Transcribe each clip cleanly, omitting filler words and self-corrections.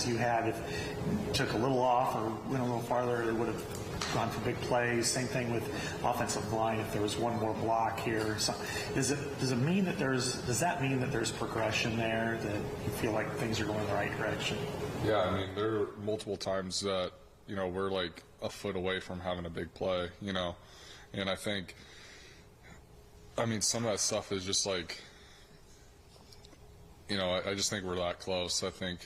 confidence you had if you took a little off or went a little farther, it would have gone for big plays. Same thing with offensive line. If there was one more block here, so does that mean that there's progression there, that you feel like things are going in the right direction? Yeah, I mean, there are multiple times that we're like a foot away from having a big play, and I think, some of that stuff is just like, I just think we're that close. I think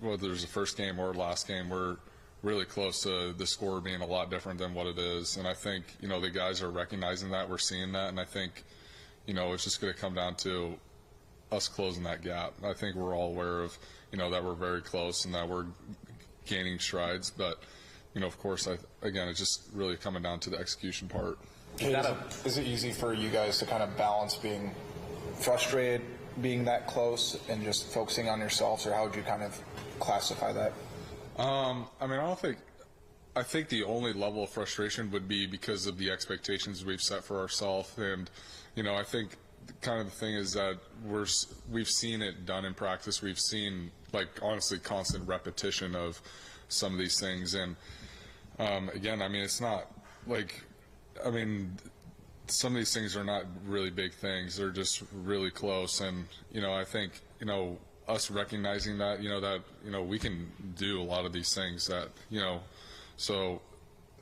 whether there's the first game or last game, we're really close to the score being a lot different than what it is. And I think, the guys are recognizing that, we're seeing that, and I think, it's just going to come down to us closing that gap. I think we're all aware of, that we're very close and that we're gaining strides, but, of course, again, it's just really coming down to the execution part. Is it easy for you guys to kind of balance being frustrated, being that close, and just focusing on yourselves, or how would you kind of classify that? I think the only level of frustration would be because of the expectations we've set for ourselves. And, I think kind of the thing is that we've seen it done in practice. We've seen, honestly, constant repetition of some of these things. And, again, it's not some of these things are not really big things. They're just really close. And, I think, us recognizing that, we can do a lot of these things that, so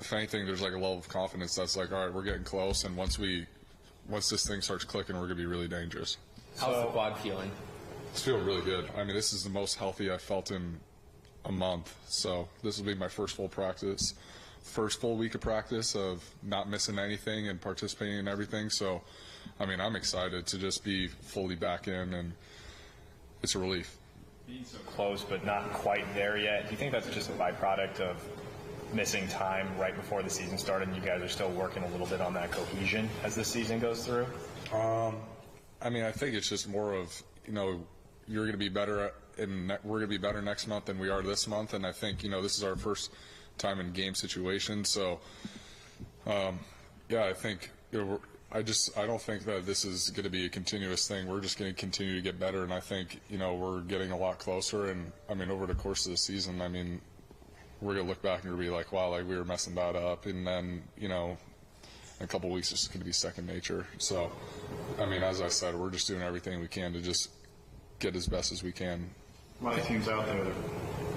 if anything, there's like a level of confidence that's like, all right, we're getting close. And once this thing starts clicking, we're going to be really dangerous. How's the quad feeling? It's feeling really good. This is the most healthy I've felt in a month. So this will be my first full week of practice of not missing anything and participating in everything. So, I'm excited to just be fully back in, and it's a relief. Being so close but not quite there yet, do you think that's just a byproduct of missing time right before the season started, and you guys are still working a little bit on that cohesion as the season goes through? I think it's just more of, you're going to be better we're going to be better next month than we are this month, and I think, this is our first time in game situation. So, I think, I don't think that this is going to be a continuous thing. We're just going to continue to get better, and I think, we're getting a lot closer. And, over the course of the season, we're going to look back and we're going to be like, wow, we were messing that up. And then, in a couple of weeks, it's going to be second nature. So, as I said, we're just doing everything we can to just get as best as we can. A lot of teams out there that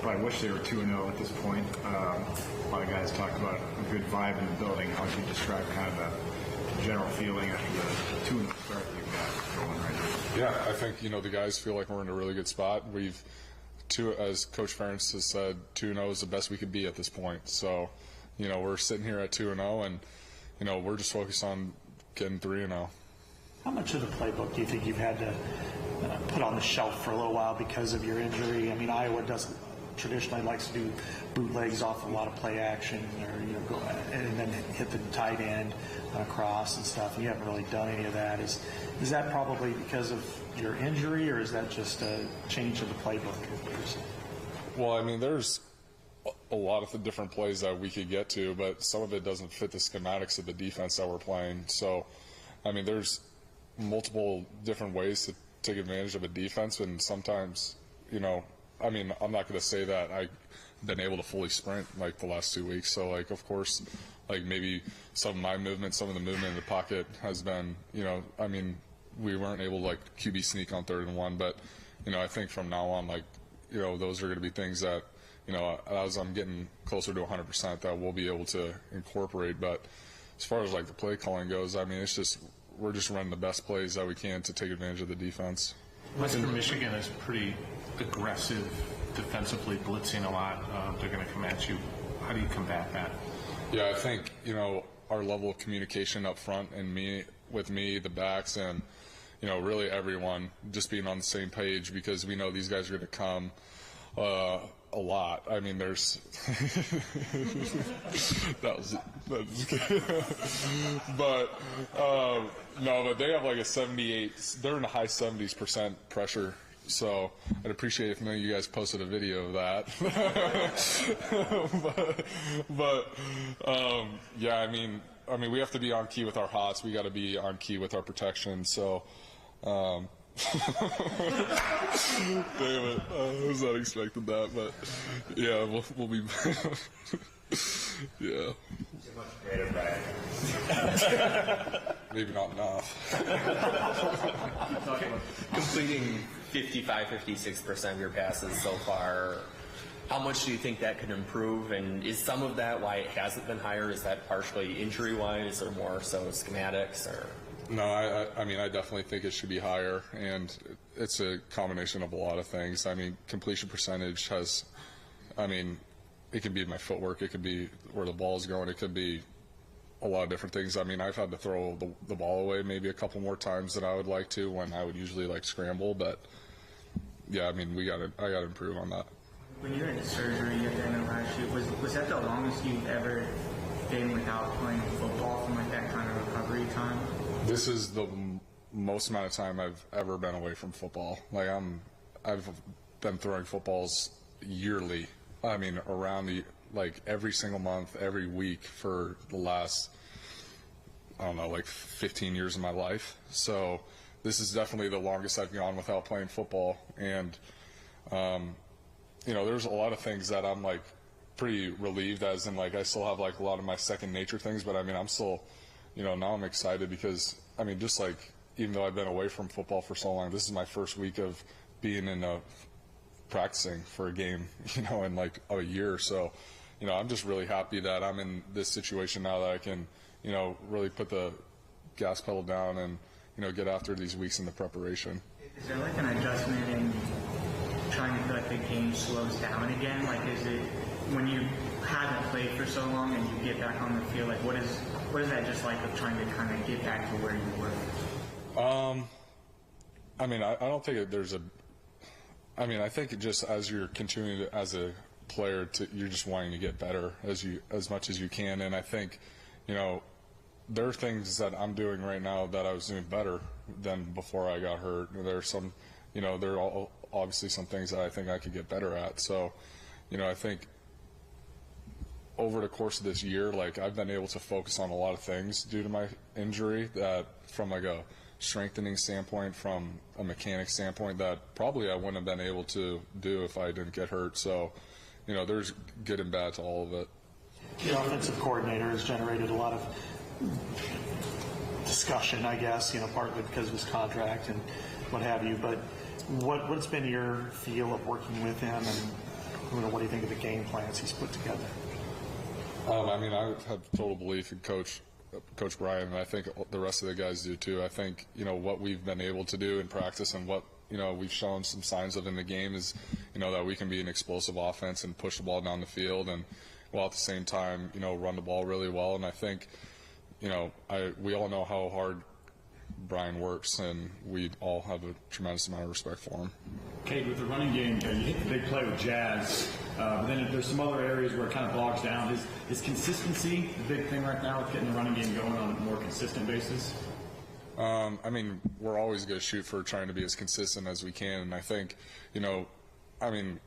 probably wish they were 2-0 at this point. A lot of guys talk about a good vibe in the building. How would you describe kind of the general feeling after the 2-0 start that you've got going right now? Yeah, I think, the guys feel like we're in a really good spot. As Coach Ferentz has said, 2-0 is the best we could be at this point. So, we're sitting here at 2-0, and, we're just focused on getting 3-0. How much of the playbook do you think you've had to put on the shelf for a little while because of your injury? Iowa doesn't traditionally likes to do bootlegs off a lot of play action, or go and then hit the tight end on a cross and stuff. And you haven't really done any of that. Is that probably because of your injury, or is that just a change of the playbook? Well, there's a lot of the different plays that we could get to, but some of it doesn't fit the schematics of the defense that we're playing. So, there's multiple different ways to take advantage of a defense, and sometimes, I'm not going to say that I've been able to fully sprint the last 2 weeks. So, of course, maybe some of my movement, some of the movement in the pocket has been, we weren't able to QB sneak on 3rd and 1, but, I think from now on, those are going to be things that, as I'm getting closer to 100%, that we'll be able to incorporate. But as far as the play calling goes, it's just, we're just running the best plays that we can to take advantage of the defense. Western Michigan is pretty aggressive defensively, blitzing a lot. They're going to come at you. How do you combat that? Yeah, I think, our level of communication up front and with me, the backs, and, really everyone just being on the same page, because we know these guys are going to come a lot. There's that was but no, but they have a 78. They're in the high 70% pressure. So I'd appreciate if maybe you guys posted a video of that. Yeah, we have to be on key with our hots. We got to be on key with our protection. So Damn it. I was not expecting that, but yeah, we'll be. Yeah. Too much creative, Brian. Maybe not enough. Completing 56% of your passes so far. How much do you think that could improve? And is some of that why it hasn't been higher? Is that partially injury-wise or more so schematics? Or No, I mean, I definitely think it should be higher, and it's a combination of a lot of things. I mean, completion percentage has, I mean, it could be my footwork, it could be where the ball's going, it could be a lot of different things. I mean, I've had to throw the ball away maybe a couple more times than I would like to when I would usually like scramble, but yeah, I mean, I gotta improve on that. When you had surgery at the end of last year, was that the longest you've ever been without playing football from like that kind of recovery time? This is the most amount of time I've ever been away from football. Like I've been throwing footballs yearly. I mean, around like every single month, every week for the last, I don't know, like 15 years of my life. So this is definitely the longest I've gone without playing football. And, you know, there's a lot of things that I'm like pretty relieved, as in like I still have like a lot of my second nature things, but I mean, I'm still, you know, now I'm excited because, I mean, just like, even though I've been away from football for so long, this is my first week of being in practicing for a game, you know, in like a year. So, you know, I'm just really happy that I'm in this situation now that I can, you know, really put the gas pedal down and, you know, get after these weeks in the preparation. Is there like an adjustment in trying to feel like the game slows down again? Like, is it when you haven't played for so long and you get back on the field, like what is that just like of trying to kind of get back to where you were? I mean, I don't think there's a, I mean, I think just as you're continuing to, as a player, you're just wanting to get better as much as you can. And I think, you know, there are things that I'm doing right now that I was doing better than before I got hurt. There are some, you know, there are obviously some things that I think I could get better at. So, you know, I think over the course of this year, like I've been able to focus on a lot of things due to my injury, that from like a strengthening standpoint, from a mechanic standpoint, that probably I wouldn't have been able to do if I didn't get hurt. So, you know, there's good and bad to all of it. The offensive coordinator has generated a lot of discussion, I guess, you know, partly because of his contract and what have you. But what's been your feel of working with him, and you know, what do you think of the game plans he's put together? I mean, I have total belief in Coach Brian, and I think the rest of the guys do too. I think, you know, what we've been able to do in practice and what, you know, we've shown some signs of in the game is, you know, that we can be an explosive offense and push the ball down the field, and while at the same time, you know, run the ball really well. And I think, you know, we all know how hard Brian works, and we all have a tremendous amount of respect for him. Cade, with the running game, you hit the big play with Jazz, but then there's some other areas where it kind of bogs down. Is consistency the big thing right now with getting the running game going on a more consistent basis? I mean, we're always going to shoot for trying to be as consistent as we can, and I think, you know, I mean,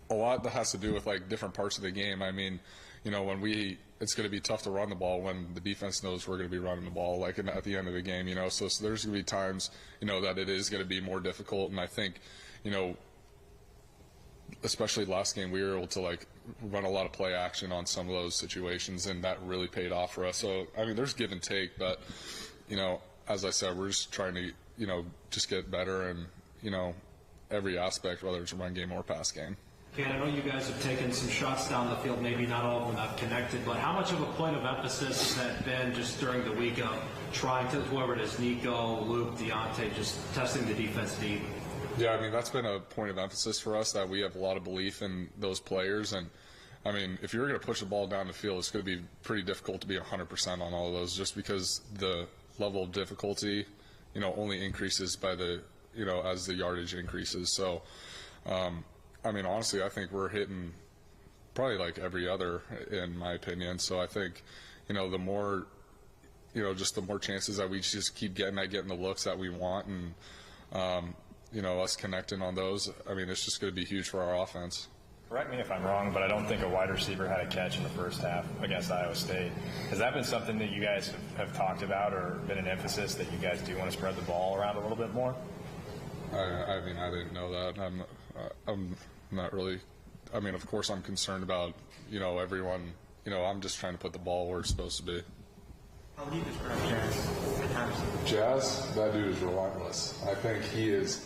a lot that has to do with like different parts of the game. I mean, you know, it's going to be tough to run the ball when the defense knows we're going to be running the ball, like at the end of the game, you know. So there's going to be times, you know, that it is going to be more difficult. And I think, you know, especially last game, we were able to like run a lot of play action on some of those situations, and that really paid off for us. So, I mean, there's give and take, but, you know, as I said, we're just trying to, you know, just get better and, you know, every aspect, whether it's a run game or pass game. Okay, I know you guys have taken some shots down the field, maybe not all of them have connected, but how much of a point of emphasis has that been just during the week of trying to, whoever it is, Nico, Luke, Deontay, just testing the defense deep? Yeah, I mean, that's been a point of emphasis for us, that we have a lot of belief in those players. And, I mean, if you're going to push the ball down the field, it's going to be pretty difficult to be 100% on all of those, just because the level of difficulty, you know, only increases by the, you know, as the yardage increases. So, I mean, honestly, I think we're hitting probably like every other, in my opinion. So I think, you know, the more, you know, just the more chances that we just keep getting the looks that we want, and, you know, us connecting on those, I mean, it's just going to be huge for our offense. Correct me if I'm wrong, but I don't think a wide receiver had a catch in the first half against Iowa State. Has that been something that you guys have talked about, or been an emphasis that you guys do want to spread the ball around a little bit more? I mean, I didn't know that. I'm not really. I mean, of course, I'm concerned about everyone. I'm just trying to put the ball where it's supposed to be. How do you describe Jazz? Jazz, that dude is relentless. I think he is.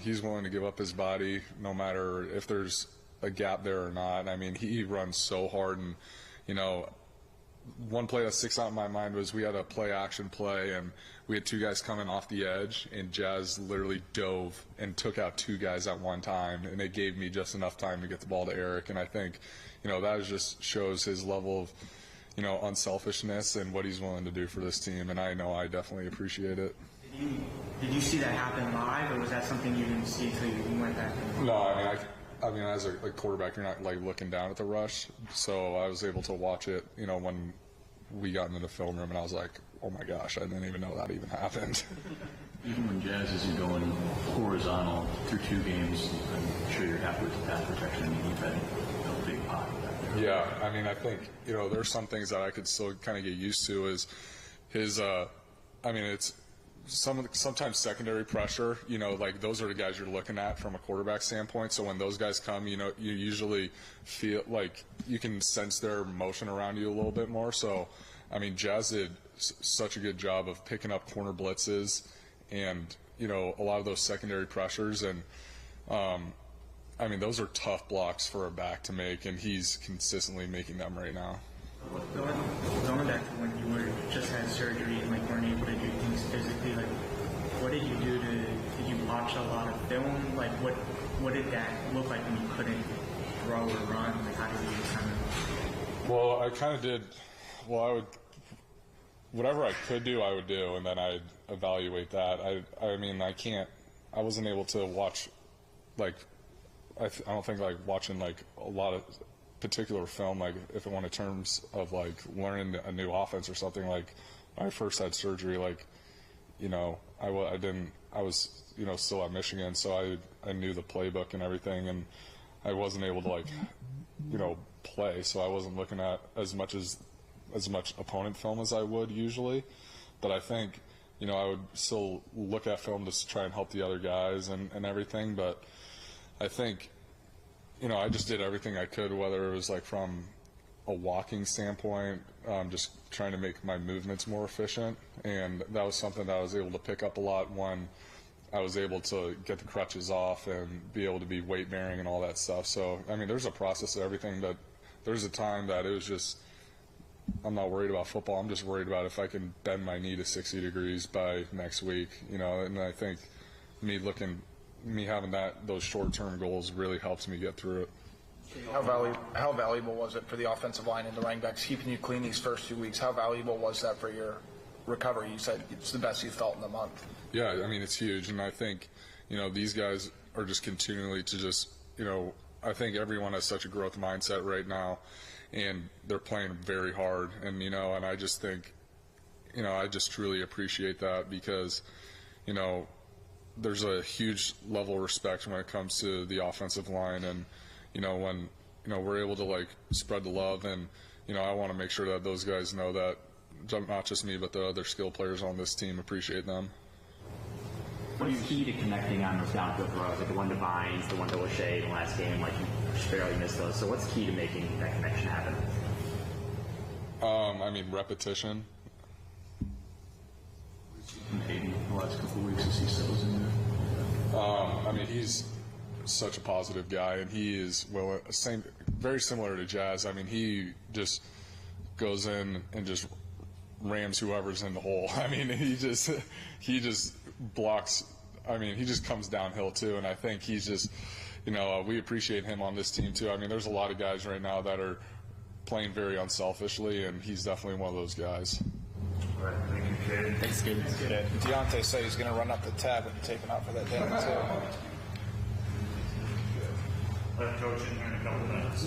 He's willing to give up his body no matter if there's a gap there or not. I mean, he runs so hard, and one play that sticks out in my mind was we had a play action play, and we had two guys coming off the edge, and Jazz literally dove and took out two guys at one time, and it gave me just enough time to get the ball to Eric. And I think, that just shows his level of, unselfishness and what he's willing to do for this team, and I know I definitely appreciate it. Did you see that happen live, or was that something you didn't see until you went back? No, I mean, as a quarterback, you're not looking down at the rush, so I was able to watch it. When we got into the film room, and I was like, "Oh my gosh, I didn't even know that even happened." Even when Jazz isn't going horizontal through 2 games, I'm sure you're happy with the pass protection. I mean, you've had a big pocket back there. Yeah, I mean, I think there's some things that I could still kind of get used to. Is his? I mean, it's. Sometimes secondary pressure, those are the guys you're looking at from a quarterback standpoint. So when those guys come, you usually feel like you can sense their motion around you a little bit more. So, I mean, Jazz did such a good job of picking up corner blitzes and, a lot of those secondary pressures. And, I mean, those are tough blocks for a back to make, and he's consistently making them right now. Going back to when you just had surgery and weren't able to do things physically, what did you do did you watch a lot of film? What did that look like when you couldn't throw or run? How did you kind of? Well, I kind of did. Well, I would whatever I could do, I would do, and then I'd evaluate that. I mean, I wasn't able to watch I don't think watching a lot of particular film, if it went in terms of learning a new offense or something. When I first had surgery, I was still at Michigan, so I knew the playbook and everything, and I wasn't able to play, so I wasn't looking at as much opponent film as I would usually. But I think I would still look at film to try and help the other guys and everything. But I think I just did everything I could, whether it was from a walking standpoint, just trying to make my movements more efficient. And that was something that I was able to pick up a lot when I was able to get the crutches off and be able to be weight bearing and all that stuff. So, I mean, there's a process to everything, but there's a time that it was just, I'm not worried about football. I'm just worried about if I can bend my knee to 60 degrees by next week, and I think me having those short-term goals really helps me get through it. How valuable was it for the offensive line and the running backs keeping you clean these first 2 weeks? How valuable was that for your recovery? You said it's the best you've felt in a month. Yeah, I mean, it's huge, and I think these guys are just continually to just I think everyone has such a growth mindset right now, and they're playing very hard, and and I just think I just truly appreciate that, because there's a huge level of respect when it comes to the offensive line, and when we're able to spread the love, and I want to make sure that those guys know that not just me but the other skill players on this team appreciate them. What is key to connecting on those downfield throws, the one to Vines, the one to Lachey in the last game, you just barely missed those? So what's key to making that connection happen? I mean, repetition. Hayden the last couple of weeks as he settles in there. I mean, he's such a positive guy, and he is very similar to Jazz. I mean, he just goes in and just rams whoever's in the hole. I mean, he just blocks. I mean, he just comes downhill too, and I think he's just, we appreciate him on this team too. I mean, there's a lot of guys right now that are playing very unselfishly, and he's definitely one of those guys. All right, thank you, Cade. Thanks, Cade. Deontay said he's going to run up the tab and take him out for that damn too. Let Coach in here in a couple minutes.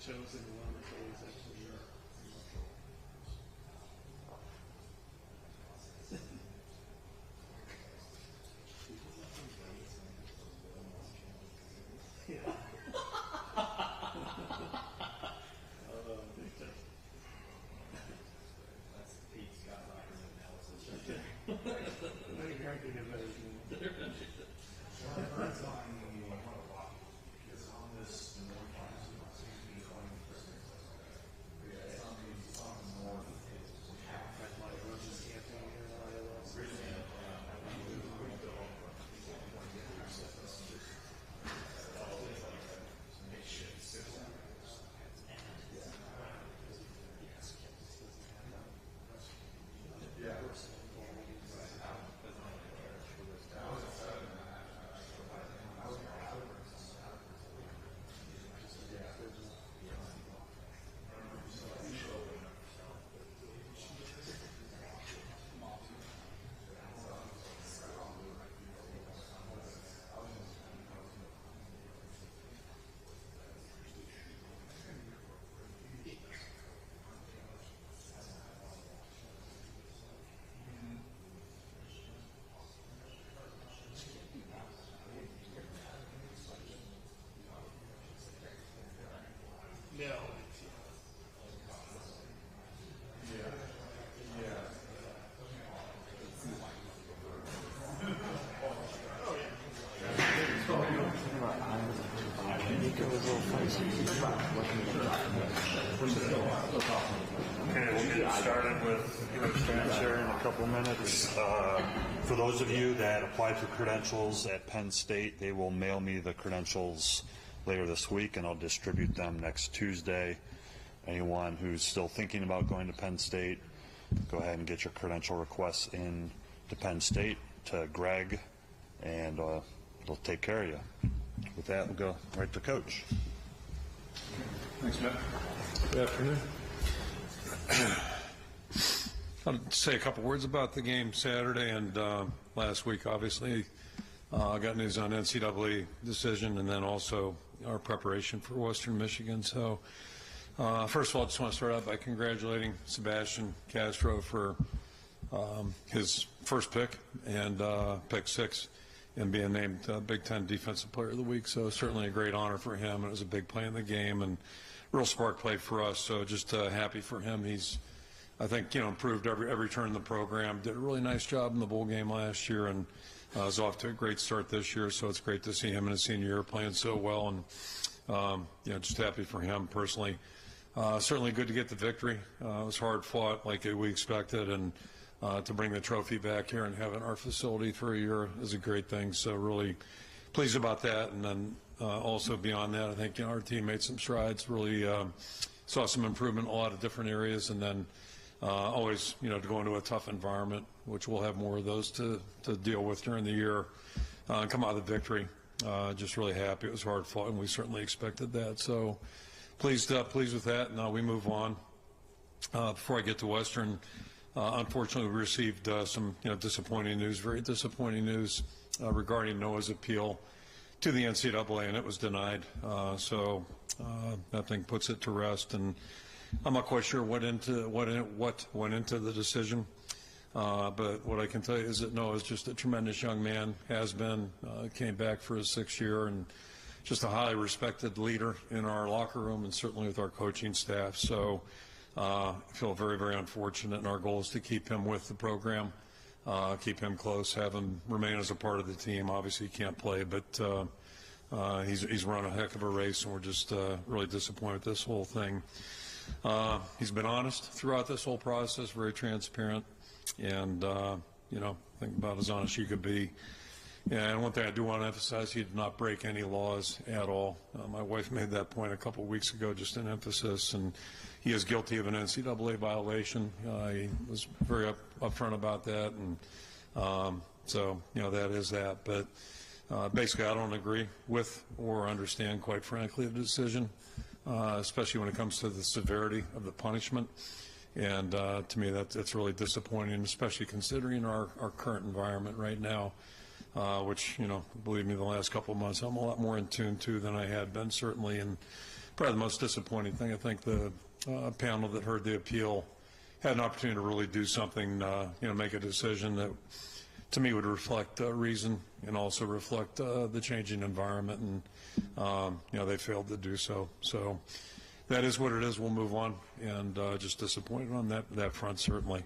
chosen one that's always actually yeah. Okay, we'll get started with Kirk Ferentz here in a couple minutes. For those of you that applied for credentials at Penn State, they will mail me the credentials later this week, and I'll distribute them next Tuesday. Anyone who's still thinking about going to Penn State, go ahead and get your credential requests in to Penn State, to Greg, and they'll take care of you. With that, we'll go right to Coach. Thanks, Matt. Good afternoon. I'll say a couple words about the game Saturday and last week. Obviously, I got news on NCAA decision and then also our preparation for Western Michigan. So, first of all, I just want to start out by congratulating Sebastian Castro for his first pick and pick 6 and being named Big Ten Defensive Player of the Week. So certainly a great honor for him. It was a big play in the game and real spark play for us. So just happy for him. He's, I think, improved every turn in the program. Did a really nice job in the bowl game last year and is off to a great start this year. So it's great to see him in his senior year playing so well. And just happy for him personally. Certainly good to get the victory. It was hard fought like we expected, and to bring the trophy back here and have it in our facility for a year is a great thing. So really pleased about that. And then also beyond that, I think our team made some strides, really saw some improvement in a lot of different areas. And then always, to go into a tough environment, which we'll have more of those to deal with during the year, and come out of the victory. Just really happy. It was hard fought, and we certainly expected that. So pleased with that. Now we move on. Before I get to Western, unfortunately, we received some disappointing news, very disappointing news regarding Noah's appeal to the NCAA, and it was denied. So that thing puts it to rest, and I'm not quite sure what went into the decision. But what I can tell you is that Noah is just a tremendous young man, has been, came back for his 6th year, and just a highly respected leader in our locker room and certainly with our coaching staff. So I feel very, very unfortunate, and our goal is to keep him with the program, keep him close, have him remain as a part of the team. Obviously, he can't play, but he's run a heck of a race, and we're just really disappointed with this whole thing. He's been honest throughout this whole process, very transparent, and, I think about as honest as you could be. And one thing I do want to emphasize, he did not break any laws at all. My wife made that point a couple of weeks ago, just an emphasis, and he is guilty of an NCAA violation. He was very upfront about that, and so, that is that. But basically, I don't agree with or understand, quite frankly, the decision, especially when it comes to the severity of the punishment. And to me, that's really disappointing, especially considering our current environment right now. Which, believe me, the last couple of months I'm a lot more in tune to than I had been, certainly. And probably the most disappointing thing, I think the panel that heard the appeal had an opportunity to really do something, make a decision that, to me, would reflect reason and also reflect the changing environment. And, they failed to do so. So that is what it is. We'll move on, and just disappointed on that front, certainly.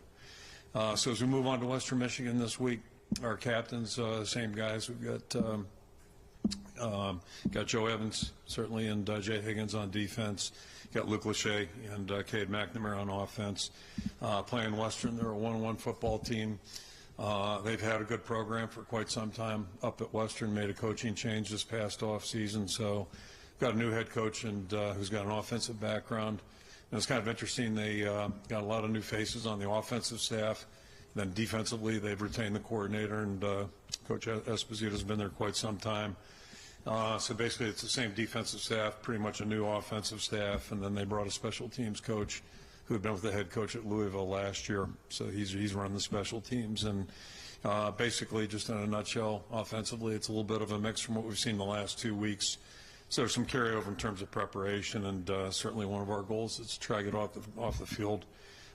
So as we move on to Western Michigan this week, our captains, same guys. We've got Joe Evans, certainly, and Jay Higgins on defense. Got Luke Lachey and Cade McNamara on offense. Playing Western, they're a 1-1 football team. They've had a good program for quite some time up at Western, made a coaching change this past off season. So got a new head coach and who's got an offensive background. And it's kind of interesting. They got a lot of new faces on the offensive staff. Then defensively, they've retained the coordinator, and Coach Esposito has been there quite some time. So basically, it's the same defensive staff, pretty much a new offensive staff, and then they brought a special teams coach who had been with the head coach at Louisville last year. So he's run the special teams, and basically, just in a nutshell, offensively, it's a little bit of a mix from what we've seen the last 2 weeks. So there's some carryover in terms of preparation, and certainly one of our goals is to try to get off the field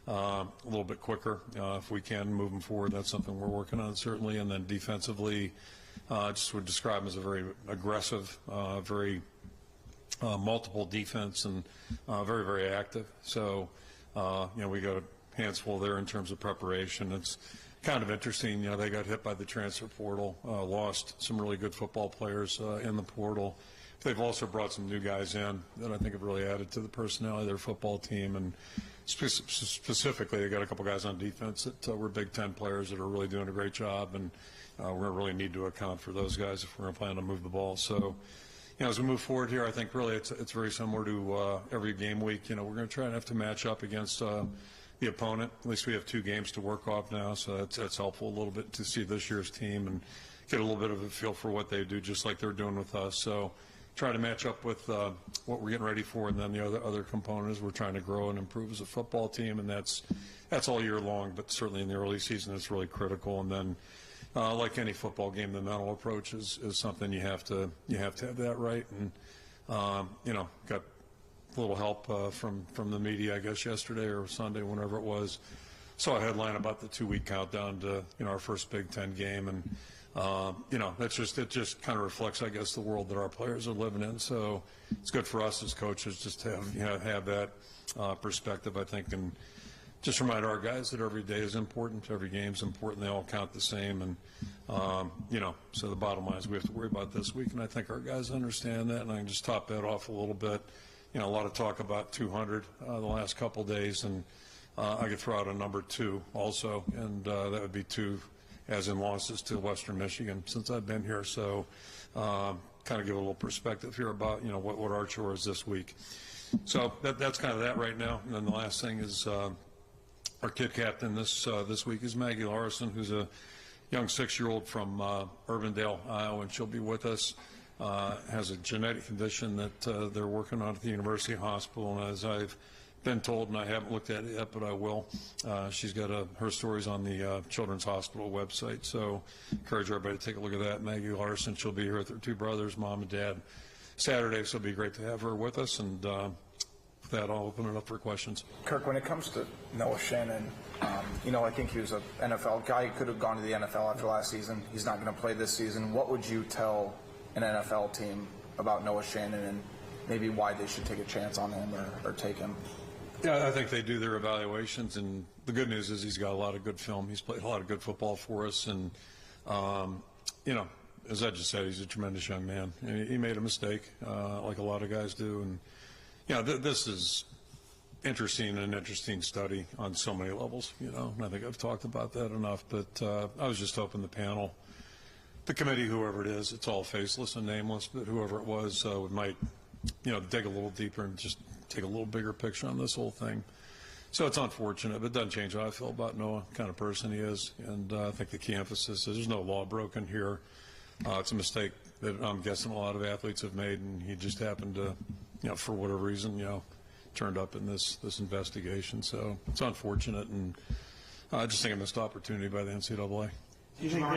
a little bit quicker if we can, moving forward. That's something we're working on, certainly. And then defensively, just would describe them as a very aggressive, very multiple defense, and very, very active. So, we got a hands full there in terms of preparation. It's kind of interesting. They got hit by the transfer portal, lost some really good football players in the portal. they've also brought some new guys in that I think have really added to the personality of their football team. And specifically, they got a couple guys on defense that were Big Ten players that are really doing a great job. And we're going to really need to account for those guys if we're going to plan to move the ball. So, as we move forward here, I think really it's very similar to every game week. We're going to try and have to match up against the opponent. At least we have 2 games to work off now, so that's helpful a little bit to see this year's team and get a little bit of a feel for what they do, just like they're doing with us. So try to match up with what we're getting ready for, and then the other components we're trying to grow and improve as a football team, and that's all year long, but certainly in the early season it's really critical. And then like any football game, the mental approach is something you have to have that right. And got a little help from the media, I guess, yesterday or Sunday, whenever it was. Saw a headline about the 2-week countdown to our first Big Ten game, and it just kind of reflects, I guess, the world that our players are living in. So it's good for us as coaches just to have that perspective, I think, and just remind our guys that every day is important, every game is important, they all count the same. And so the bottom line is we have to worry about this week, and I think our guys understand that. And I can just top that off a little bit. A lot of talk about 200 the last couple of days, and I could throw out a number 2 also, and that would be 2 as in losses to Western Michigan since I've been here. So kind of give a little perspective here about what our chore is this week. So that's kind of that right now. And then the last thing is our kid captain this week is Maggie Larson, who's a young 6-year-old from Urbandale, Iowa, and she'll be with us. Has a genetic condition that they're working on at the University Hospital, and as I've been told, and I haven't looked at it yet, but I will, she's got her stories on the Children's Hospital website, so encourage everybody to take a look at that. Maggie Larson, she'll be here with her 2 brothers, mom and dad, Saturday, so it'll be great to have her with us. And with that, I'll open it up for questions. Kirk, when it comes to Noah Shannon, I think he was an NFL guy. He could have gone to the NFL after last season. He's not going to play this season. What would you tell an NFL team about Noah Shannon and maybe why they should take a chance on him or take him? Yeah, I think they do their evaluations, and the good news is he's got a lot of good film. He's played a lot of good football for us, and as I just said, he's a tremendous young man. He made a mistake, like a lot of guys do, and this is an interesting study on so many levels. And I think I've talked about that enough. But I was just hoping the panel, the committee, whoever it is, it's all faceless and nameless, but whoever it was might dig a little deeper and just take a little bigger picture on this whole thing. So it's unfortunate, but it doesn't change how I feel about Noah, kind of person he is. And I think the key emphasis is there's no law broken here. It's a mistake that I'm guessing a lot of athletes have made, and he just happened to, for whatever reason, turned up in this investigation. So it's unfortunate, and I just think a missed opportunity by the NCAA. Do you think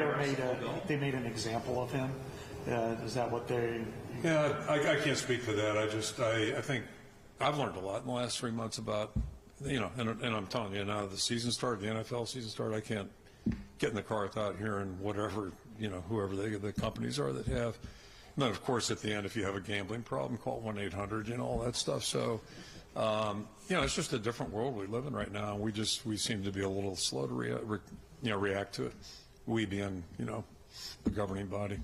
they made an example of him? Is that what they? Yeah, I can't speak for that. I think I've learned a lot in the last 3 months about, and I'm telling you now, the season started, the NFL season started. I can't get in the car without hearing whatever, whoever the companies are that have. And then, of course, at the end, if you have a gambling problem, call 1-800, all that stuff. So, it's just a different world we live in right now. We seem to be a little slow to react to it. We being, the governing body.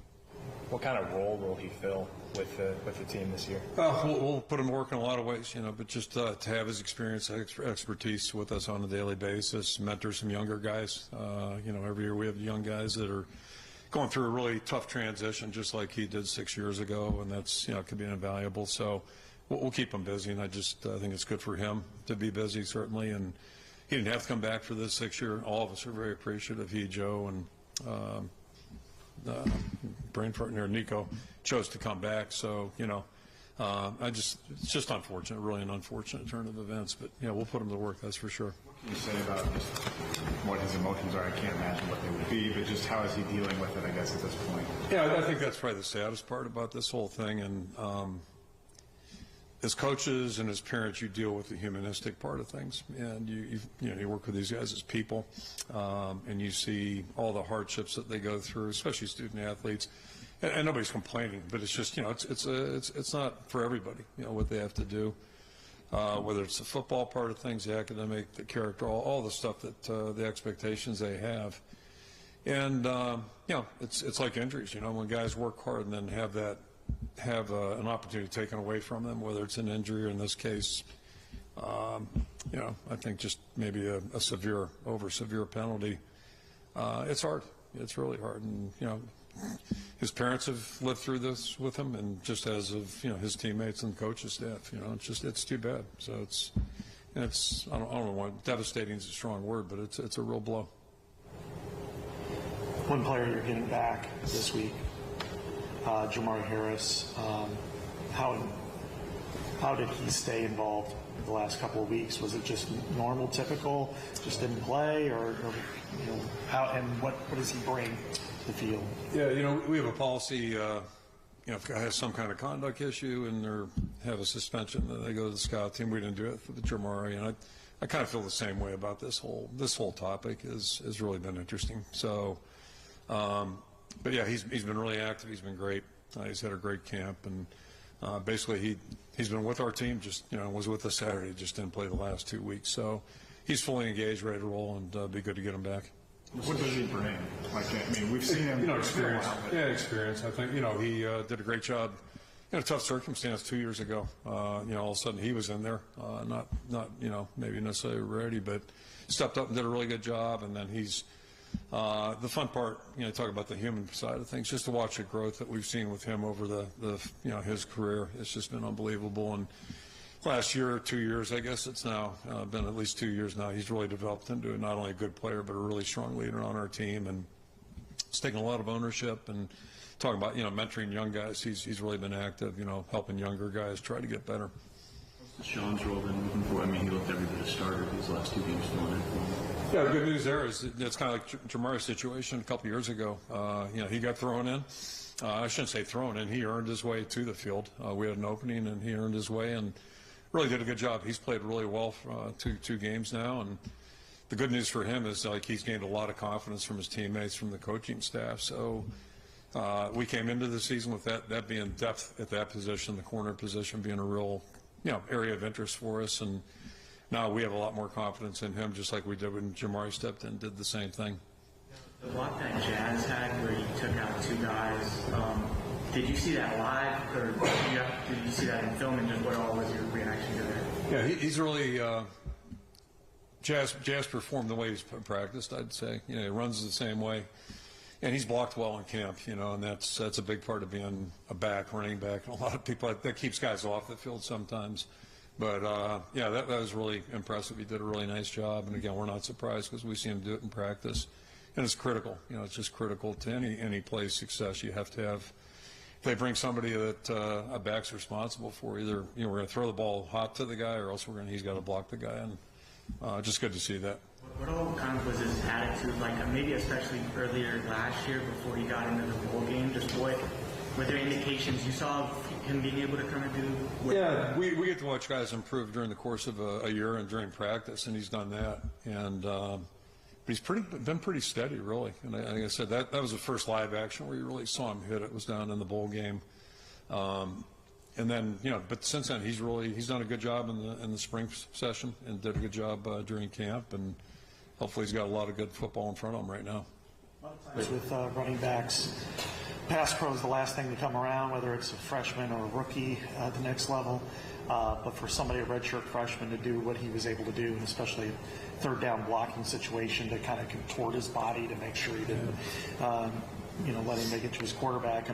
What kind of role will he fill with the team this year? We'll put him to work in a lot of ways, but just to have his experience, expertise with us on a daily basis, mentor some younger guys. Every year we have young guys that are going through a really tough transition, just like he did 6 years ago, and that's, could be invaluable. So we'll keep him busy, and I think it's good for him to be busy, certainly. And he didn't have to come back for this 6 year. All of us are very appreciative. He, Joe, and brain partner Nico chose to come back. So, it's just unfortunate, really an unfortunate turn of events. But, we'll put him to work, that's for sure. What can you say about just what his emotions are? I can't imagine what they would be, but just how is he dealing with it, I guess, at this point? Yeah, I think that's probably the saddest part about this whole thing. And as coaches and as parents, you deal with the humanistic part of things, and you work with these guys as people, and you see all the hardships that they go through, especially student athletes. And nobody's complaining, but it's just it's not for everybody. What they have to do, whether it's the football part of things, the academic, the character, all the stuff that the expectations they have, and it's like injuries. When guys work hard and then have that have an opportunity taken away from them, whether it's an injury or in this case, I think just maybe a severe penalty. It's hard. It's really hard. And, his parents have lived through this with him, and just as of, his teammates and coaching staff, it's too bad. So I don't know why devastating is a strong word, but it's a real blow. One player you're getting back this week, Jamar Harris. How did he stay involved the last couple of weeks? Was it just normal, typical, just didn't play, or how, and what does he bring to the field? Yeah, we have a policy, if a guy has some kind of conduct issue and they have a suspension, then they go to the scout team. We didn't do it for the Jamari, and I kind of feel the same way about this whole topic. Has really been interesting. So, but yeah, he's been really active. He's been great. He's had a great camp, and basically he's been with our team. Just was with us Saturday. Just didn't play the last 2 weeks. So he's fully engaged, ready to roll, and be good to get him back. What does he bring? We've seen him. Experience. Yeah, experience. I think he did a great job. In a tough circumstance 2 years ago. All of a sudden he was in there, not maybe necessarily ready, but stepped up and did a really good job. And then he's the fun part. Talk about the human side of things. Just to watch the growth that we've seen with him over the his career. It's just been unbelievable. And last year or 2 years, I guess it's now been at least 2 years now. He's really developed into not only a good player but a really strong leader on our team, and it's taken a lot of ownership. And talking about mentoring young guys, he's really been active. Helping younger guys try to get better. Sean's role been moving forward. He looked every bit of starter these last 2 games filling in. Yeah, the good news there is it's kind of like Jamari's situation a couple years ago. He got thrown in. I shouldn't say thrown in. He earned his way to the field. We had an opening, and he earned his way and really did a good job. He's played really well for two games now, and the good news for him is he's gained a lot of confidence from his teammates, from the coaching staff. So we came into the season with that being depth at that position, the corner position being a real area of interest for us, and now we have a lot more confidence in him, just like we did when Jamari stepped in, did the same thing. The block that Jazz had where he took out 2 guys, did you see that live, or did you see that in film, and just what all was your reaction to that? Yeah, he's really Jazz performed the way he's practiced, I'd say. He runs the same way, and he's blocked well in camp, and that's a big part of being a running back, and a lot of people, that keeps guys off the field sometimes. But, that was really impressive. He did a really nice job, and again, we're not surprised because we see him do it in practice, and it's critical. It's just critical to any play's success. You have to have, if they bring somebody that a back's responsible for, either we're going to throw the ball hot to the guy, or else he's got to block the guy, and just good to see that. What all kind of was his attitude like, maybe especially earlier last year before he got into the bowl game? Just were there indications you saw of him being able to kind of do? Yeah, we get to watch guys improve during the course of a year and during practice, and he's done that. And but he's been pretty steady, really. And like I said, that was the first live action where you really saw him hit it. Was down in the bowl game. And then, but since then he's done a good job in the spring session and did a good job during camp, and hopefully he's got a lot of good football in front of him right now. A lot of times with running backs, pass pro is the last thing to come around, whether it's a freshman or a rookie at the next level. But for somebody, a redshirt freshman, to do what he was able to do, and especially third down blocking situation, to kind of contort his body to make sure he didn't, let him make it to his quarterback.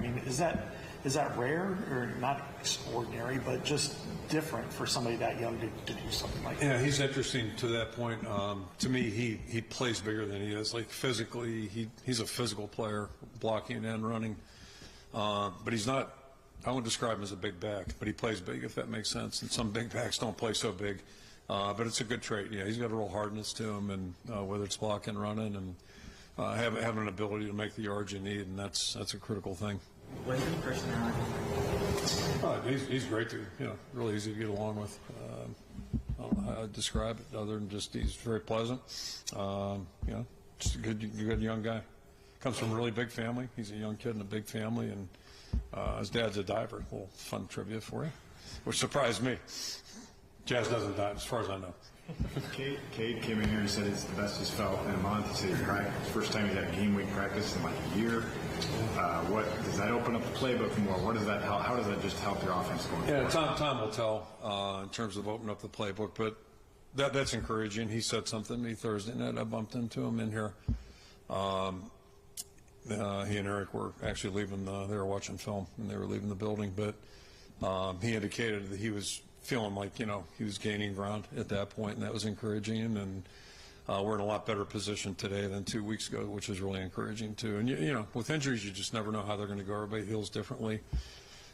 Is that rare, or not extraordinary, but just different for somebody that young to do something like that? Yeah, he's interesting to that point. To me, he plays bigger than he is. Like physically, he's a physical player, blocking and running. But he's not, I wouldn't describe him as a big back, but he plays big, if that makes sense. And some big backs don't play so big. But it's a good trait. Yeah, he's got a real hardness to him, and whether it's blocking, running, and having an ability to make the yards you need, and that's a critical thing. What's his personality? He's great to, really easy to get along with. I don't know how I'd describe it other than just he's very pleasant. Just a good young guy. Comes from a really big family. He's a young kid in a big family, and his dad's a diver. A little fun trivia for you, which surprised me. Jazz doesn't dive, as far as I know. Cade came in here and said it's the best he's felt in a month. He said he's practiced. First time he's had a game week practice in like a year. What does that open up the playbook more? What does that help? How does that just help your offense going forward? Time will tell in terms of opening up the playbook, but that's encouraging. He said something to me Thursday night. I bumped into him in here. He and Eric were actually leaving. They were watching film and they were leaving the building, but he indicated that he was feeling like he was gaining ground at that point, and that was encouraging. And we're in a lot better position today than 2 weeks ago, which is really encouraging too. And with injuries, you just never know how they're going to go. Everybody heals differently,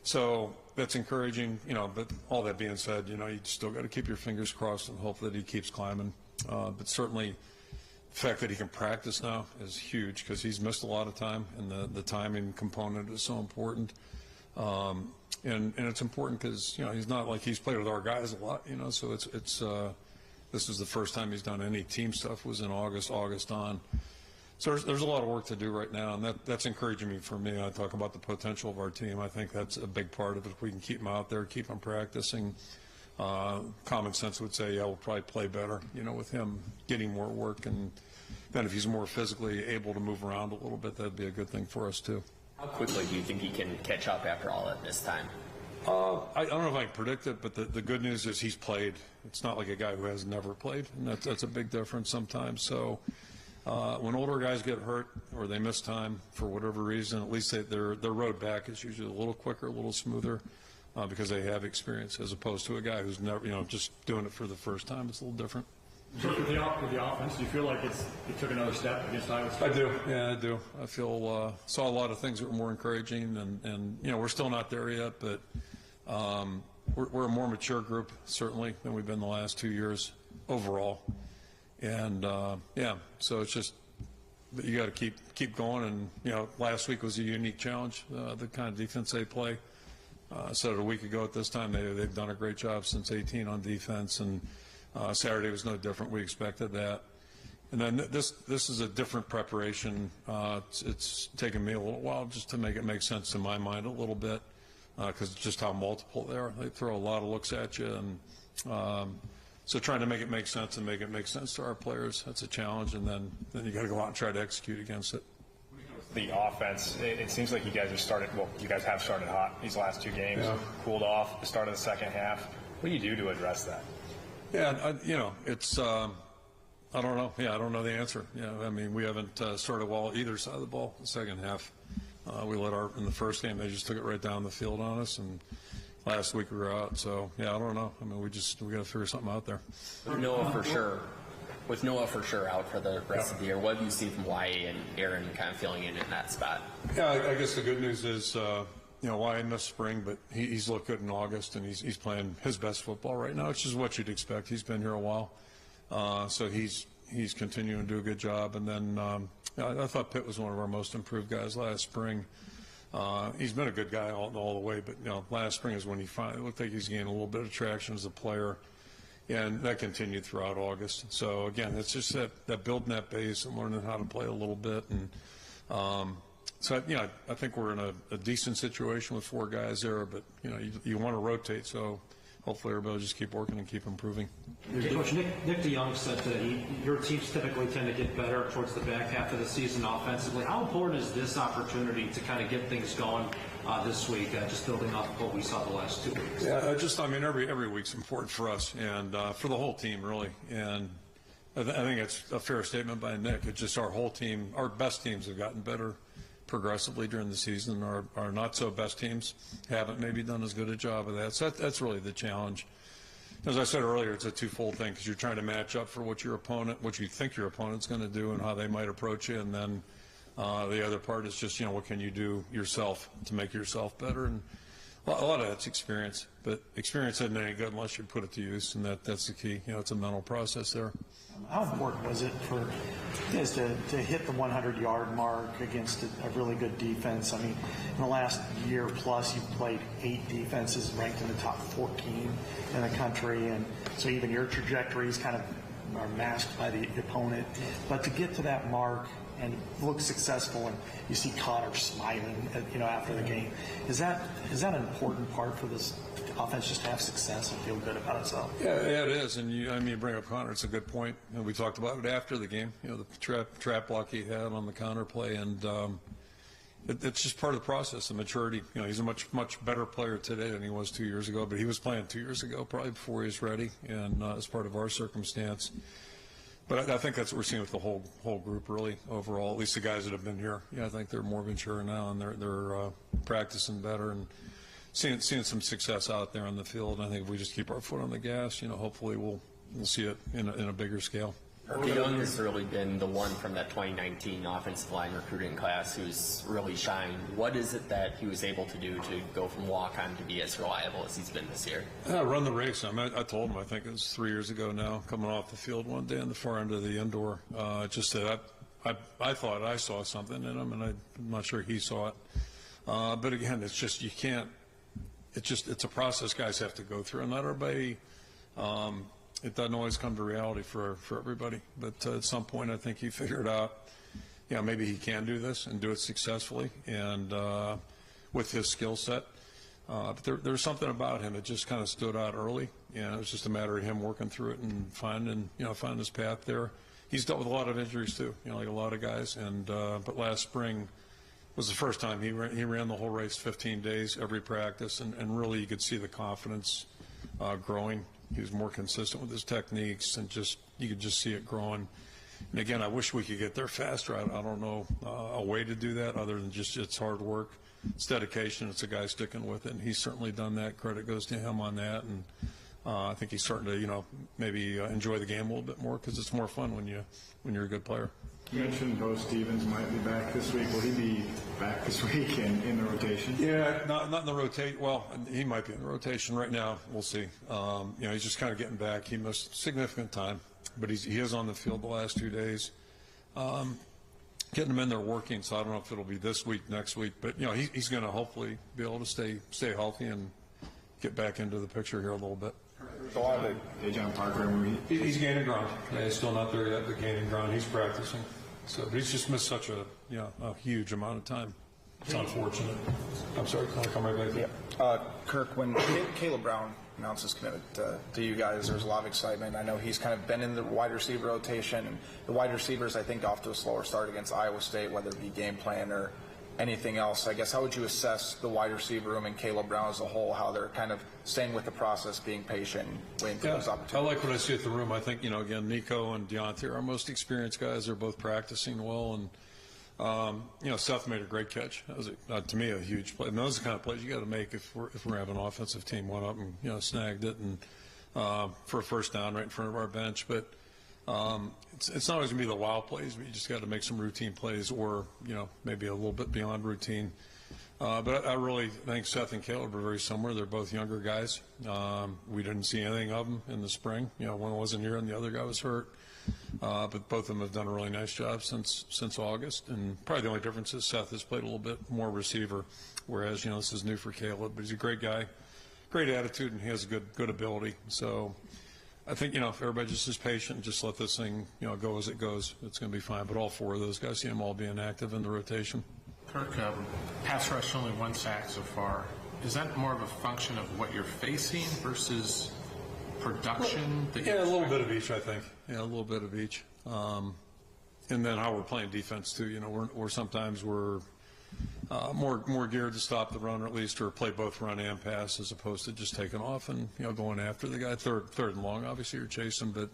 so that's encouraging. But all that being said, you still got to keep your fingers crossed and hope that he keeps climbing. But certainly, the fact that he can practice now is huge because he's missed a lot of time, and the timing component is so important. And it's important because he's not like he's played with our guys a lot, so it's this is the first time he's done any team stuff. Was in August on. So there's a lot of work to do right now, and that's encouraging me. For me, I talk about the potential of our team. I think that's a big part of it. If we can keep him out there, keep him practicing, common sense would say, we'll probably play better, with him getting more work, and then if he's more physically able to move around a little bit, that'd be a good thing for us too. How quickly do you think he can catch up after all at this time? I don't know if I can predict it, but the good news is he's played. It's not like a guy who has never played, and that's a big difference sometimes. So when older guys get hurt or they miss time for whatever reason, at least their road back is usually a little quicker, a little smoother, because they have experience, as opposed to a guy who's never, just doing it for the first time. It's a little different. So with the offense, do you feel like it took another step against Iowa State? I do. Yeah, I do. I feel saw a lot of things that were more encouraging, and we're still not there yet, but we're a more mature group certainly than we've been the last 2 years overall, and so it's just you got to keep going. And last week was a unique challenge, the kind of defense they play. I said it a week ago at this time. They've done a great job since 2018 on defense, and Saturday was no different. We expected that. And then this is a different preparation. It's taken me a little while just to make it make sense in my mind a little bit, because just how multiple they are. They throw a lot of looks at you, and so trying to make it make sense and make it make sense to our players, that's a challenge. And then you got to go out and try to execute against it. The offense, it seems like you guys have started hot these last 2 games, cooled off at the start of the second half. What do you do to address that? Yeah, it's I don't know. Yeah, I don't know the answer. I mean, we haven't started well either side of the ball. The second half, we in the first game, they just took it right down the field on us, and last week we were out. So I don't know. I mean, we got to figure something out there. With Noah for sure out for the rest of the year, what have you seen from Wyatt and Aaron kind of filling in that spot? Yeah, I guess the good news is Wyatt missed spring, but he's looked good in August, and he's playing his best football right now, which is what you'd expect. He's been here a while, so he's continuing to do a good job. And then I thought Pitt was one of our most improved guys last spring. He's been a good guy all the way, but last spring is when he finally looked like he's gaining a little bit of traction as a player, and that continued throughout August. So again, it's just that building that base and learning how to play a little bit. And so I think we're in a decent situation with 4 guys there, but you want to rotate, so hopefully everybody will just keep working and keep improving. Coach, Nick DeYoung said that your teams typically tend to get better towards the back half of the season offensively. How important is this opportunity to kind of get things going this week, just building off of what we saw the last 2 weeks? Yeah, every week's important for us and for the whole team, really. And I think it's a fair statement by Nick. It's just our whole team, our best teams have gotten better progressively during the season. Our not so best teams haven't maybe done as good a job of that. So that's really the challenge. As I said earlier, it's a twofold thing, because you're trying to match up for what you think your opponent's going to do and how they might approach you, and then the other part is just what can you do yourself to make yourself better. And a lot of that's experience, but experience isn't any good unless you put it to use, and that's the key. It's a mental process there. How important was it for you guys to hit the 100-yard mark against a really good defense? I mean, in the last year plus, you've played 8 defenses ranked in the top 14 in the country, and so even your trajectories kind of are masked by the opponent. But to get to that mark and look successful, and you see Connor smiling, after the game. Is that an important part for this offense, just to have success and feel good about itself? Yeah, it is. And you bring up Connor. It's a good point. And we talked about it after the game. The trap block he had on the counter play, and it's just part of the process, the maturity. He's a much better player today than he was 2 years ago. But he was playing 2 years ago, probably before he was ready, and as part of our circumstance. But I think that's what we're seeing with the whole group, really, overall. At least the guys that have been here. I think they're more mature now, and they're practicing better and seeing some success out there on the field. And I think if we just keep our foot on the gas, hopefully we'll see it in a bigger scale. Young has really been the one from that 2019 offensive line recruiting class who's really shined. What is it that he was able to do to go from walk-on to be as reliable as he's been this year? Run the race. I told him, I think it was 3 years ago now, coming off the field one day on the far end of the indoor, just that I thought I saw something in him, and I'm not sure he saw it. But again, it's just you can't. It's a process guys have to go through, and not everybody. It doesn't always come to reality for everybody, but at some point I think he figured out, maybe he can do this and do it successfully, and with his skill set. But there's something about him that just kind of stood out early, and it was just a matter of him working through it and finding his path there. He's dealt with a lot of injuries too, like a lot of guys, and but last spring was the first time he ran the whole race, 15 days, every practice, and really you could see the confidence growing. He was more consistent with his techniques, and you could just see it growing. And again, I wish we could get there faster. I don't know a way to do that other than just it's hard work, it's dedication, it's a guy sticking with it, and he's certainly done that. Credit goes to him on that, and I think he's starting to maybe enjoy the game a little bit more because it's more fun when you're a good player. You mentioned Bo Stevens might be back this week. Will he be back this week in the rotation? Yeah, not in the rotation. Well, he might be in the rotation right now. We'll see. He's just kind of getting back. He missed significant time, but he is on the field the last 2 days. Getting him in there working, so I don't know if it'll be this week, next week, but he's going to hopefully be able to stay healthy and get back into the picture here a little bit. John Parker, he's gaining ground. He's still not there yet, but gaining ground. He's practicing. So, but he's just missed such a huge amount of time. It's unfortunate. I'm sorry, can I come right back to you? Kirk, when Caleb Brown announced his commitment to you guys, there was a lot of excitement. I know he's kind of been in the wide receiver rotation, and the wide receivers, I think, off to a slower start against Iowa State, whether it be game plan or anything else. I guess, how would you assess the wide receiver room and Caleb Brown as a whole, how they're kind of staying with the process, being patient, waiting for those opportunities? I like what I see at the room. I think, again, Nico and Deontay are our most experienced guys. They're both practicing well, and Seth made a great catch. That was, to me, a huge play. And those are the kind of plays you got to make if we're having an offensive team went up and snagged it and for a first down right in front of our bench. But it's not always going to be the wow plays, but you just got to make some routine plays or, maybe a little bit beyond routine. But I really think Seth and Caleb are very similar. They're both younger guys. We didn't see anything of them in the spring. One wasn't here and the other guy was hurt. But both of them have done a really nice job since August. And probably the only difference is Seth has played a little bit more receiver, whereas, this is new for Caleb. But he's a great guy, great attitude, and he has a good ability. So I think, if everybody just is patient, just let this thing, go as it goes, it's going to be fine. But all four of those guys, see them all being active in the rotation. Kirk, pass rush only 1 sack so far. Is that more of a function of what you're facing versus production? A little bit of each, I think. Yeah, a little bit of each. And then how we're playing defense, too. We're sometimes we're more geared to stop the run, or at least, or play both run and pass, as opposed to just taking off and going after the guy. Third and long, obviously you're chasing, but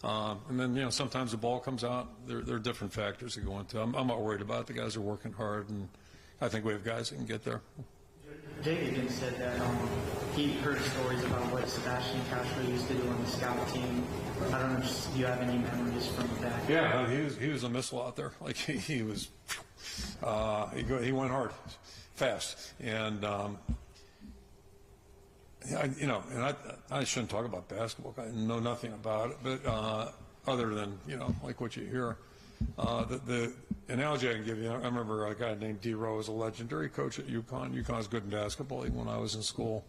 and then sometimes the ball comes out. There are different factors that go into it. I'm not worried about it. The guys are working hard, and I think we have guys that can get there. Jake again said that he heard stories about what Sebastian Castro used to do on the scout team. I don't know if you have any memories from that. Yeah, he was a missile out there. Like he was, he went hard, fast, and I shouldn't talk about basketball. I know nothing about it, but other than like what you hear. The analogy I can give you, I remember a guy named D. Rowe was a legendary coach at UConn. UConn's good in basketball even when I was in school.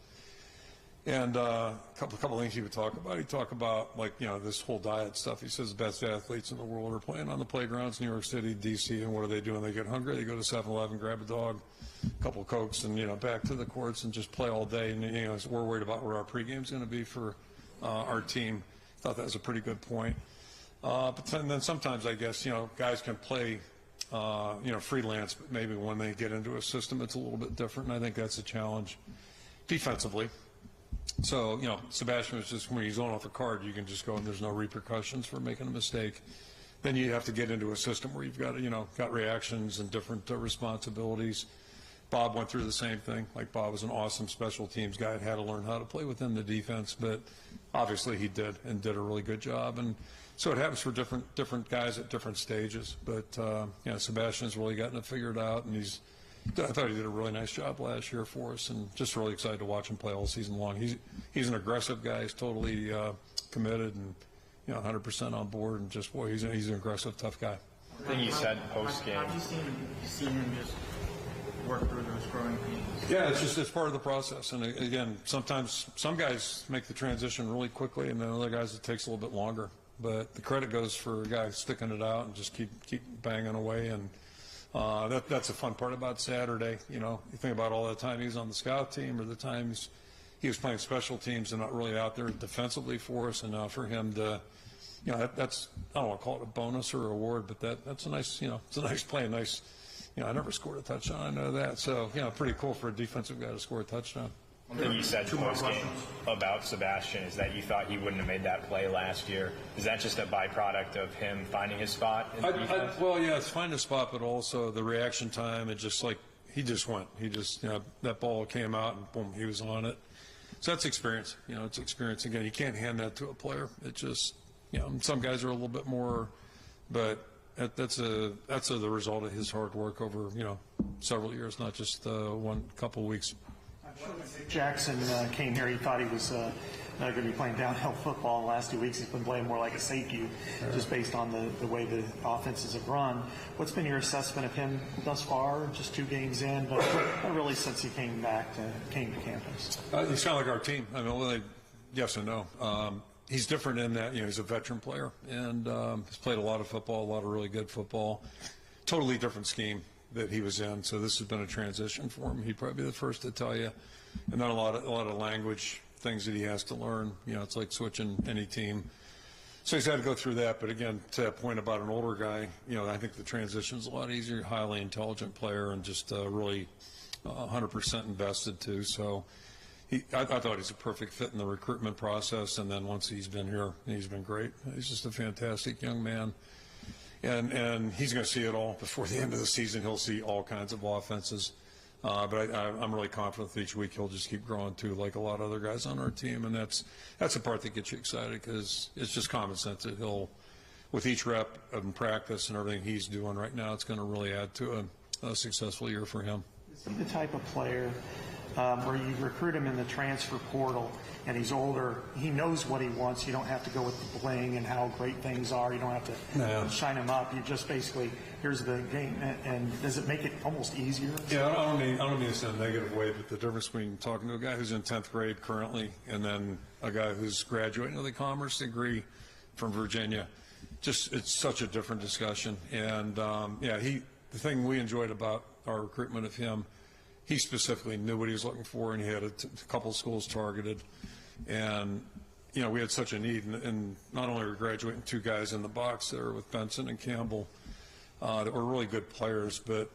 And a couple things he would talk about. He'd talk about, like, this whole diet stuff. He says the best athletes in the world are playing on the playgrounds in New York City, D.C., and what do they do when they get hungry? They go to 7-Eleven, grab a dog, a couple of Cokes, and, back to the courts and just play all day. And, so we're worried about where our pregame's going to be for our team. Thought that was a pretty good point. But then sometimes, I guess, guys can play, freelance, but maybe when they get into a system, it's a little bit different, and I think that's a challenge defensively. So, Sebastian was just, when he's on off a card, you can just go and there's no repercussions for making a mistake. Then you have to get into a system where you've got, got reactions and different responsibilities. Bob went through the same thing. Like, Bob was an awesome special teams guy and had to learn how to play within the defense, but obviously he did, and did a really good job. And so it happens for different guys at different stages. But, Sebastian's really gotten it figured out, and I thought he did a really nice job last year for us, and just really excited to watch him play all season long. He's an aggressive guy. He's totally committed and 100% on board, and just, boy, he's an aggressive, tough guy. I think you said post game. Have you seen him just work through those growing pains? Yeah, it's part of the process. And again, sometimes some guys make the transition really quickly, and then other guys it takes a little bit longer. But the credit goes for a guy sticking it out and just keep banging away. And that's a fun part about Saturday. You think about all the time he was on the scout team, or the times he was playing special teams and not really out there defensively for us. And now for him to, that's, I don't want to call it a bonus or award, but that's a nice, it's a nice play, I never scored a touchdown, I know that. So, pretty cool for a defensive guy to score a touchdown. One thing you said post-game about Sebastian is that you thought he wouldn't have made that play last year. Is that just a byproduct of him finding his spot in the defense? Well, yeah, it's finding a spot, but also the reaction time. It just, he just went. He just, that ball came out and boom, he was on it. So that's experience. It's experience. Again, you can't hand that to a player. It just, some guys are a little bit more, but that's the result of his hard work over, several years, not just one couple weeks. Jackson came here. He thought he was going to be playing downhill football the last 2 weeks. He's been playing more like a safety, just based on the way the offenses have run. What's been your assessment of him thus far? Just 2 games in, but really since he came to campus. He's kind of like our team. I mean, yes and no. He's different in that he's a veteran player and has played a lot of football, a lot of really good football. Totally different scheme that he was in, so this has been a transition for him. He'd probably be the first to tell you, and then a lot of language things that he has to learn. It's like switching any team, so he's had to go through that. But again, to that point about an older guy, I think the transition's a lot easier. Highly intelligent player and just really 100% invested too. So I thought he's a perfect fit in the recruitment process, and then once he's been here, he's been great. He's just a fantastic young man. And he's going to see it all before the end of the season. He'll see all kinds of offenses. But I'm really confident that each week he'll just keep growing too, like a lot of other guys on our team. And that's the part that gets you excited, because it's just common sense that he'll, with each rep of practice and everything he's doing right now, it's going to really add to a successful year for him. Is he the type of player where you recruit him in the transfer portal and he's older, he knows what he wants, you don't have to go with the bling and how great things are, you don't have to shine him up, you just basically, here's the game, and does it make it almost easier? Yeah, I don't mean this in a negative way, but the difference between talking to a guy who's in 10th grade currently and then a guy who's graduating with a commerce degree from Virginia, just, it's such a different discussion. And the thing we enjoyed about our recruitment of him, he specifically knew what he was looking for, and he had a couple of schools targeted. And, we had such a need, and not only were graduating 2 guys in the box there with Benson and Campbell that were really good players, but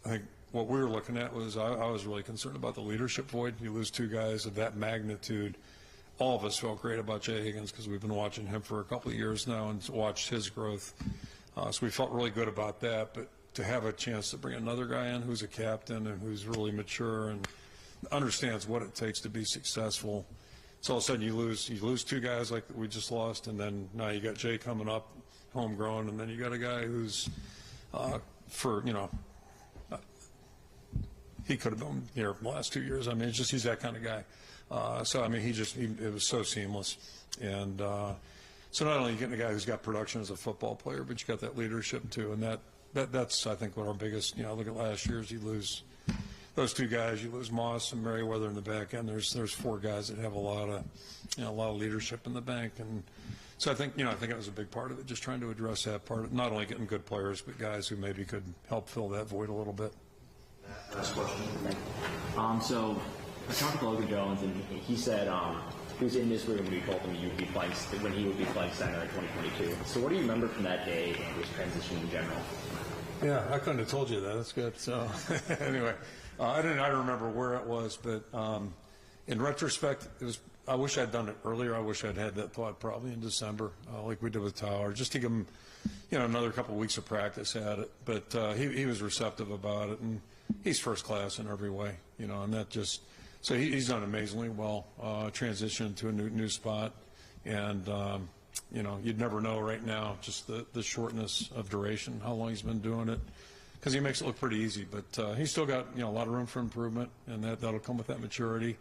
I think what we were looking at was I was really concerned about the leadership void. You lose 2 guys of that magnitude. All of us felt great about Jay Higgins because we've been watching him for a couple of years now and watched his growth. So we felt really good about that, but to have a chance to bring another guy in who's a captain and who's really mature and understands what it takes to be successful. So all of a sudden you lose 2 guys like we just lost, and then now you got Jay coming up, homegrown, and then you got a guy who's he could have been here the last 2 years. I mean, it's just he's that kind of guy. So I mean, it was so seamless, and so not only are you getting a guy who's got production as a football player, but you got that leadership too, and that's I think what our biggest, look at last year's, you lose those two guys, you lose Moss and Merriweather in the back end. There's 4 guys that have a lot of leadership in the bank, and so I think it was a big part of it, just trying to address that part of not only getting good players, but guys who maybe could help fill that void a little bit. Last question. So I talked to Logan Jones, and he said he was in this room when we told him he would be playing center in 2022. So what do you remember from that day and his transition in general? Yeah, I couldn't have told you that. That's good. So anyway, I don't remember where it was, but in retrospect, it was. I wish I'd done it earlier. I wish I'd had that thought probably in December, like we did with Tower, just to give him, another couple of weeks of practice at it. But he was receptive about it, and he's first class in every way, and that just. So he's done amazingly well, transitioned to a new spot, and you'd never know right now just the shortness of duration, how long he's been doing it, because he makes it look pretty easy. But he's still got a lot of room for improvement, and that'll come with that maturity.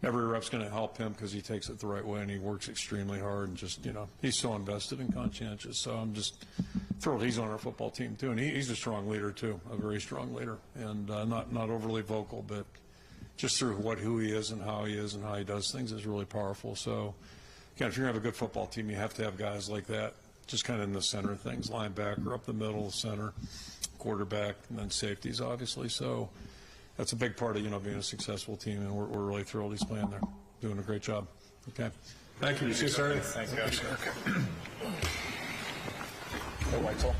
Every rep's going to help him because he takes it the right way and he works extremely hard, and just he's so invested and conscientious. So I'm just thrilled he's on our football team too, and he's a strong leader too, a very strong leader, and not overly vocal, but just through who he is and how he does things is really powerful. So, again, if you're going to have a good football team, you have to have guys like that, just kind of in the center of things, linebacker, up the middle, center, quarterback, and then safeties, obviously. So that's a big part of, being a successful team, and we're really thrilled he's playing there, doing a great job. Okay. Thank you. See you Saturday. Thanks, Coach. Hey, Weitzel.